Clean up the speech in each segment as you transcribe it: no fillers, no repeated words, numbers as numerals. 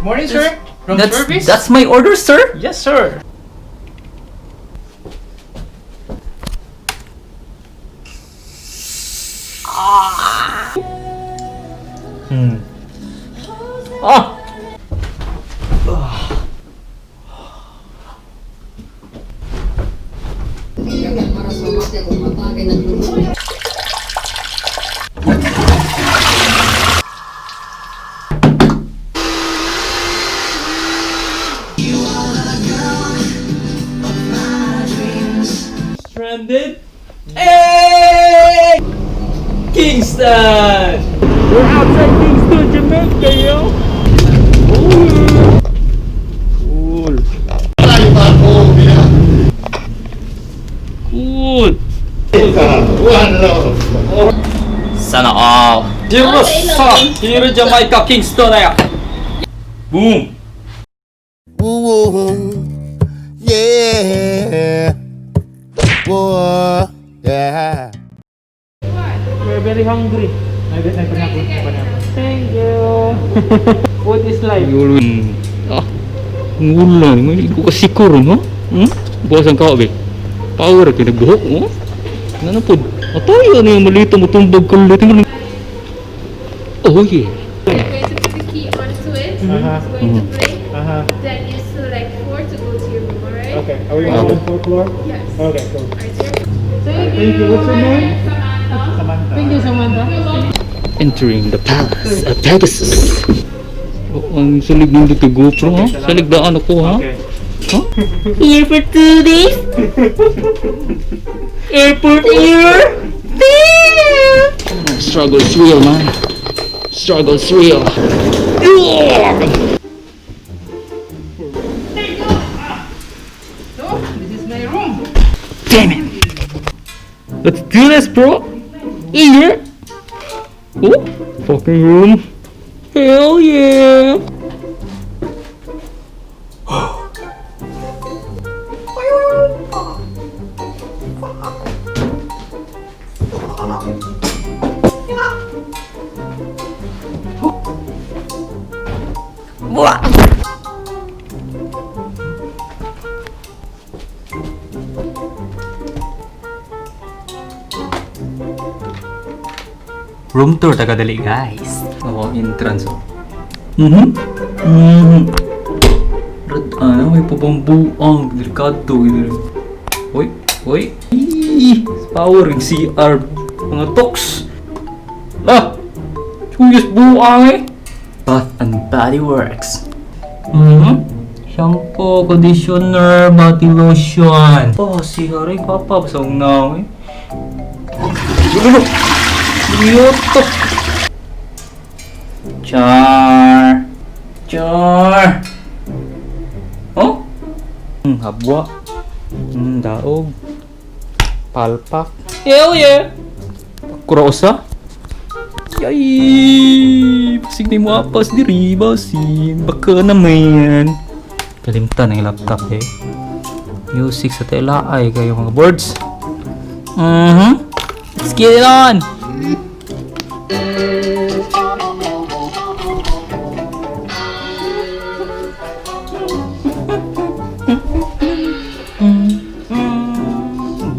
Good morning, sir. Room service? That's my order, sir. Yes, sir. Ah! Stranded? Hey! Kingston! We're outside Kingston, Jamaica, yo! Cool! Cool! Sana all! Here Jamaica, Kingston, ayo! Boom! Ooh, yeah. Whoa, yeah. We're very hungry. Thank you. Food is life. Ngulang, hindi ko kasi kuro, no? Buwasan ka, be. Power, pinagbuhok, no? Ano po? Atayo na yung malito mo tumbag kulit. Oh, yeah. You're going to put the key onto it. It's going to play. Then you select 4 to go to your room, alright? Okay. Are we on the 4th floor? Yes. Okay, cool. Alright, sir. Thank you. What's your name? Samantha. Thank you, Samantha. Entering the palace of Pegasus. Oh, ang salig ng dito GoPro, ha? Salig daan ako, ha? Okay. Huh? Here for 2 days? Airport here? Struggle's real, man. Struggle's real. This is my room. Damn it! Let's do this, bro! Here! Oh, fucking room. Hell yeah! Room tour tagadali, guys. Oo, entrance. May pabambuang delikado. Uy. Power yung CR. Mga toks. Chuyos buang eh. Bath and Body Works. Shampoo, conditioner, body lotion. Oh, CR eh. Papabasang na eh. Yoto. Char. Oh? Habwa. Daog. Palpak. Hell yeah. Kurosa. Yay. Pasig na mo apas diri basin. Baka naman. Kalimtan ang laptop eh. Music sa tela ay kayo mga boards. Let's get it on.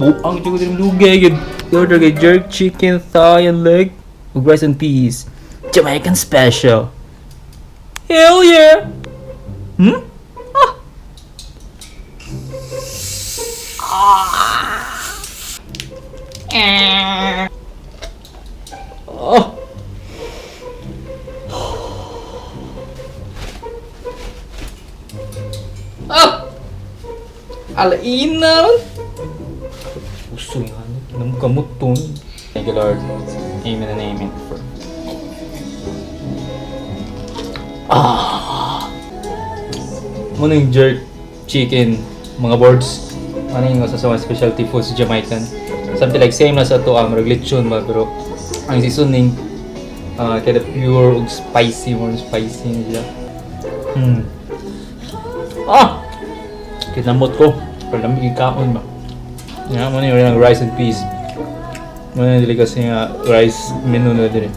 Buang juga dari lugay yun. Order kay jerk chicken, thigh, and leg with rice and peas. Jamaican special. Hell yeah! Alaina. Puso yan. Namkamot to. Thank you, Lord. Amen and amen. Muna yung jerk chicken, mga boards. Ano yung sa mga specialty foods Jamaican. Something like same na sa ito ang lechon ba, pero ang seasoning kada pure ug spicy, more spicy na siya. Kinamot ko. Pero lamig ikaon ba. Yan, muna yung rice and peas. Muna yung kasi nga rice menu na din.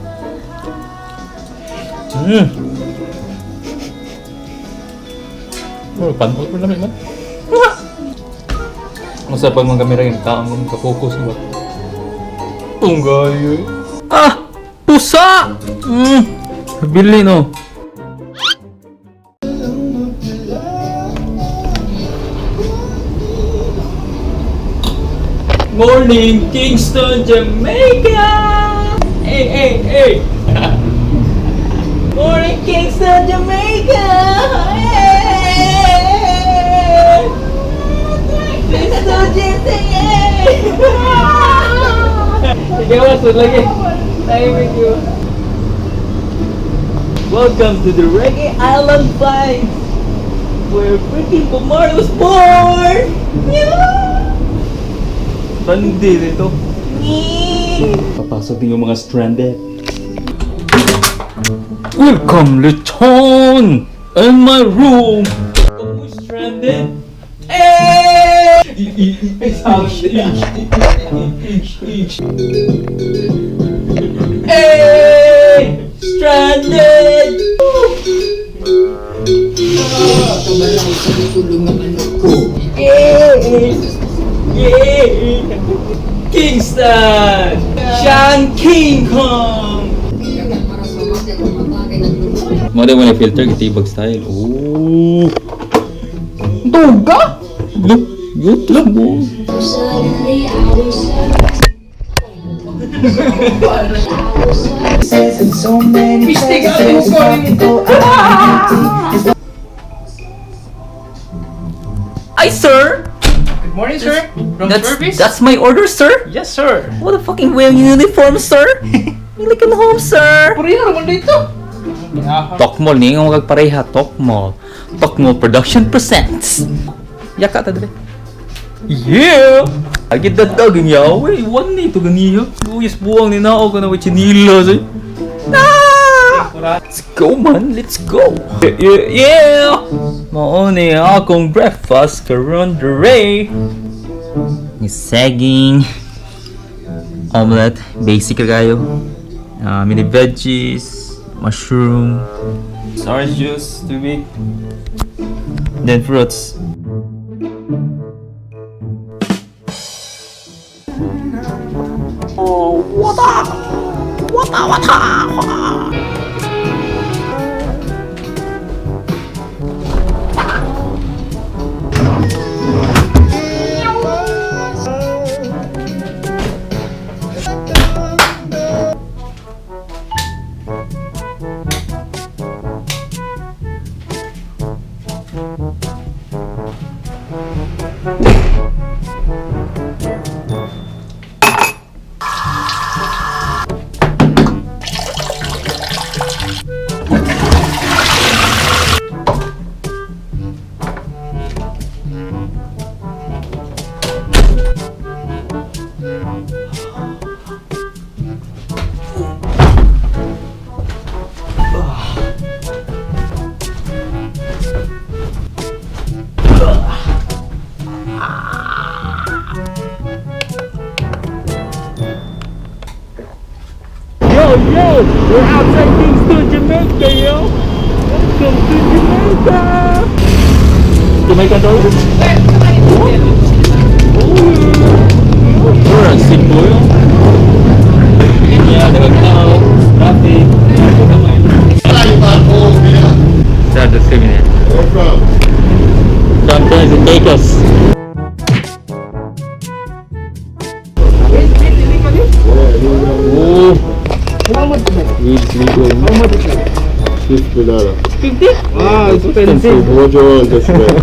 Oh, panhol ko naman man. Masa pag mga kamera yung kaang ka-focus ba? Tunggayo. Ah! Pusa! Bili no. Morning, Kingston, Jamaica! Hey, hey, hey! Morning, Kingston, Jamaica! Hey! Kingston, Jamaica! Sige, wasod lagi. Thank you. Welcome to the Reggae Island Vibes, where freaking Bob Marley was born! Yeah! Bandit ito. Papasok din yung mga stranded. Welcome, lechon! In my room! Welcome, stranded! Hey! Hey! Stranded! Yay! Kingston! Sean King Kong! Mada mo na filter, kitibag style. Ooh! Tuga! Look! YouTube mo! Hi, sir! Morning, sir. From service? That's my order, sir! Yes, sir. What the fucking wearing uniform, sir? Really come home, sir! Purihan naman dito. Tokmol ni yung magpareha, Tokmol. Tokmol Production presents. Yaka ta dire. Yeah! Agad dadagin yaw. Iwan ni ito ganiya. Luyas buwang ni nao ka na with chinila, sir. Let's go, man. Let's go. Yeah! Mauni akong breakfast karon dire. Ni saging, omelette, basic kayo. Mini veggies, mushroom, orange juice, tubig, then fruits. Oh, wata! Yo, we're outside Kingston, Jamaica, yo. Welcome to Jamaica. Jamaica daw? We're on Cebu, yo. Kanya, nagagtao, traffic. Saan the same niya? Where from? Sometimes it take us. Oh. Weed is legal. How much is it? $50. 50? Ah, expensive. What you want to spend?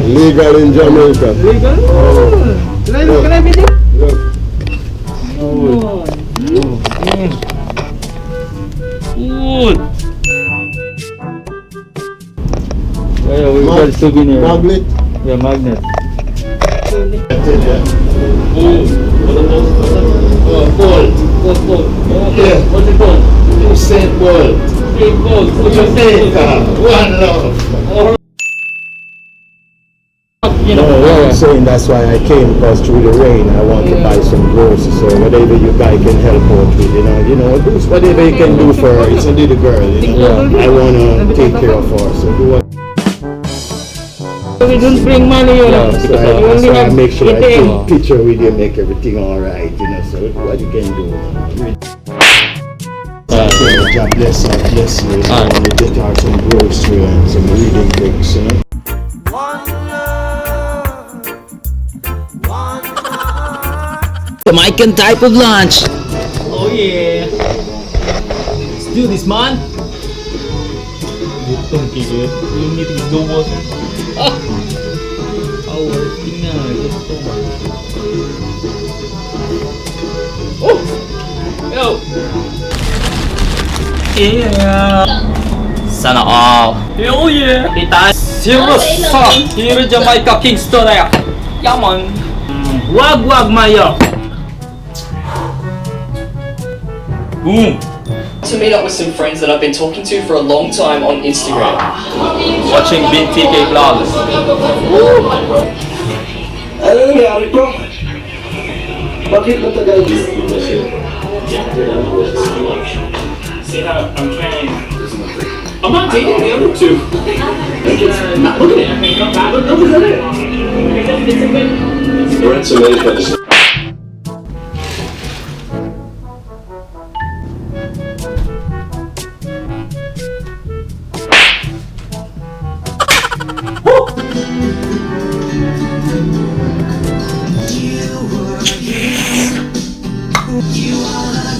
Legal in Jamaica. Legal? Can I video? Look. Good. Yeah, we got a souvenir. Magnet. Yeah, magnet. Gold. Yeah. What's it called? Usain Bolt. Jamaica. One love. You No, know, I'm saying that's why I came, because through the rain I want to buy some groceries. So whatever you guys can help out with, you know, do whatever you can do for her. It's a little girl, you know. Yeah. I want to take care of her. So do what. We don't bring money, you know. So We only I have make sure I ATM. take picture with you, make everything alright, you know, so what you can do. God bless her, bless you, you know, and we get her some grocery and some reading books, you know. Jamaican type of lunch. Oh yeah. Let's do this, man. Gutom kigit. Yung meeting gawos. Ah. Our tingnan. Gutom. Oh. Yo. Yeah. Sana all. Hell yeah. Kita serious sa here Jamaica Kingston ya. Yaman. Wag mayo. Boom. To meet up with some friends that I've been talking to for a long time on Instagram. Watching BTK vlogs. Ano nangyari ko? Bakit matagal dito siya? I'm not dating the other two. Look at it. We're in some places. You are